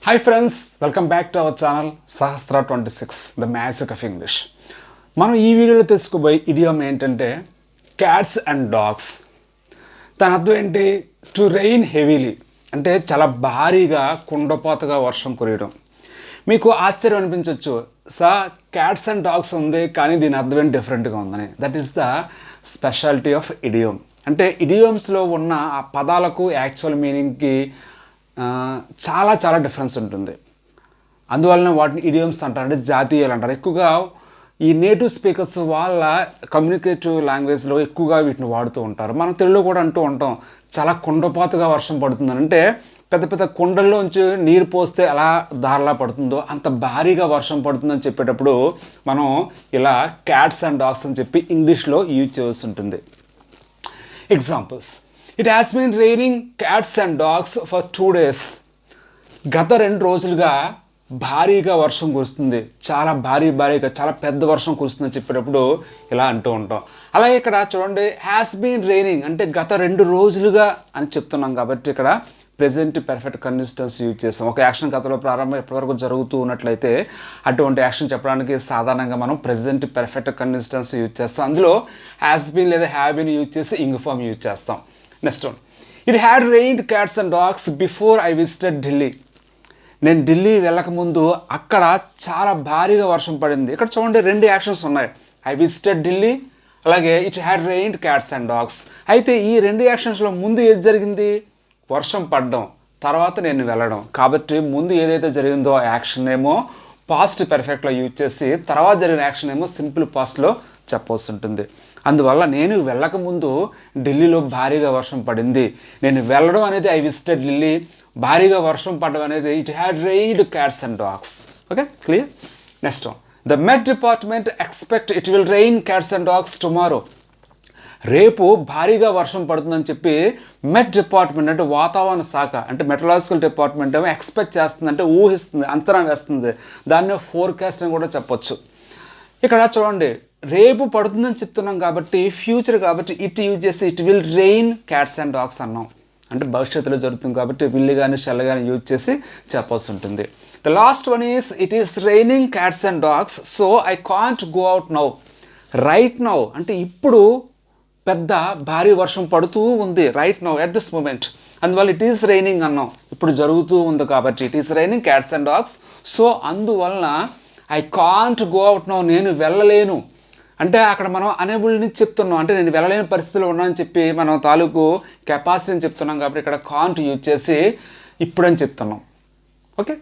Hi friends, welcome back to our channel Sahastra 26, the magic of English. మనం ఈ వీడియోలో తెలుసుకోబోయే ఇడియం ఏంటంటే క్యాట్స్ అండ్ డాగ్స్. దాని అర్థం ఏంటి? టు రెయిన్ హెవీలీ అంటే చాలా భారీగా కుండపోతగా వర్షం కురియడం. మీకు ఆశ్చర్యం అనిపించవచ్చు, క్యాట్స్ అండ్ డాగ్స్ ఉంది కానీ దీని అర్థం ఏంటి డిఫరెంట్గా ఉందని. That is the speciality of idiom. అంటే ఇడియమ్స్లో ఉన్న ఆ పదాలకు యాక్చువల్ మీనింగ్కి చాలా డిఫరెన్స్ ఉంటుంది. అందువలన వాటిని ఇడియమ్స్ అంటారు, అంటే జాతీయాలు అంటారు. ఎక్కువగా ఈ నేటివ్ స్పీకర్స్ వాళ్ళ కమ్యూనికేటివ్ లాంగ్వేజ్లో ఎక్కువగా వీటిని వాడుతూ ఉంటారు. మనం తెలుగులో కూడా అంటూ ఉంటాం, చాలా కుండపోతగా వర్షం పడుతుందని. అంటే పెద్ద పెద్ద కుండల్లోంచి నీరు పోస్తే ఎలా దారిలా పడుతుందో అంత భారీగా వర్షం పడుతుందని చెప్పేటప్పుడు మనం ఇలా క్యాట్స్ అండ్ డాగ్స్ అని చెప్పి ఇంగ్లీష్లో యూజ్ చేయాల్సి ఉంటుంది. Examples: it has been raining cats and dogs for 2 days. గత 2 రోజులుగా భారీగా వర్షం కురుస్తుంది, చాలా భారీగా చాలా పెద్ద వర్షం కురుస్తుందని చెప్పేటప్పుడు ఇలా అంటూ ఉంటాం. అలాగే ఇక్కడ చూడండి, హ్యాస్ బీన్ రైనింగ్ అంటే గత 2 రోజులుగా అని చెప్తున్నాం కాబట్టి ఇక్కడ ప్రెజెంట్ పర్ఫెక్ట్ కండిషన్స్ యూజ్ చేస్తాం. ఒక యాక్షన్ గతంలో ప్రారంభం ఎప్పటివరకు జరుగుతూ ఉన్నట్లయితే అటువంటి యాక్షన్ చెప్పడానికి సాధారణంగా మనం ప్రెజెంట్ పర్ఫెక్ట్ కండిషన్స్ యూజ్ చేస్తాం. అందులో హ్యాస్ బీన్ లేదా హ్యావ్ బీన్ యూజ్ చేసి ఇంగ్ ఫామ్ యూజ్ చేస్తాం. Next one, it had reigned cats and dogs before I visited Delhi. నేను ఢిల్లీ వెళ్ళకముందు అక్కడ చాలా భారీగా వర్షం పడింది. ఇక్కడ చూడండి 2 యాక్షన్స్ ఉన్నాయి, ఐ విజిటెడ్ ఢిల్లీ, అలాగే it had reigned cats and dogs. అయితే ఈ 2 యాక్షన్స్లో ముందు ఏది జరిగింది? వర్షం పడడం, తర్వాత నేను వెళ్ళడం. కాబట్టి ముందు ఏదైతే జరిగిందో ఆ యాక్షన్ ఏమో పాస్ట్ పర్ఫెక్ట్లో యూజ్ చేసి, తర్వాత జరిగిన యాక్షన్ ఏమో సింపుల్ పాస్ట్లో చెప్పవలసి ఉంటుంది. అందువల్ల నేను వెళ్ళకముందు ఢిల్లీలో భారీగా వర్షం పడింది. నేను వెళ్ళడం అనేది ఐ విజిటెడ్ ఢిల్లీ, భారీగా వర్షం పడడం అనేది it had reigned cats and dogs. Okay, clear? Next one, the met department expect it will rain cats and dogs tomorrow. రేపు భారీగా వర్షం పడుతుందని చెప్పి మెట్ డిపార్ట్మెంట్ అంటే వాతావరణ శాఖ అంటే మెట్రలాజికల్ డిపార్ట్మెంట్ ఏమో ఎక్స్పెక్ట్ చేస్తుంది, అంటే ఊహిస్తుంది, అంచనా వేస్తుంది. దాన్ని ఫోర్కాస్ట్ అని కూడా చెప్పొచ్చు. ఇక్కడ చూడండి, రేపు పడుతుందని చెప్తున్నాం కాబట్టి ఫ్యూచర్ కాబట్టి ఇట్ యూజ్ చేసి it will rain cats and dogs అన్నాం. అంటే భవిష్యత్తులో జరుగుతుంది కాబట్టి విల్ కానీ షెల్ కానీ యూజ్ చేసి చెప్పాల్సి ఉంటుంది. The last one is it is raining cats and dogs so I can't go out now. Right now అంటే ఇప్పుడు పెద్ద భారీ వర్షం పడుతూ ఉంది, right now at this moment. అందువల్ల ఇట్ ఈస్ రైనింగ్ అన్నాం, ఇప్పుడు జరుగుతూ ఉంది కాబట్టి it is raining cats and dogs. So అందువలన I can't go out now, నేను వెళ్ళలేను. అంటే అక్కడ మనం అనేబుల్ని చెప్తున్నాం, అంటే నేను వెళ్ళలేని పరిస్థితిలో ఉన్నానని చెప్పి మనం తాలూకు కెపాసిటీని చెప్తున్నాం కాబట్టి ఇక్కడ కాంట్ యూజ్ చేసి ఇప్పుడని చెప్తున్నాం. ఓకే.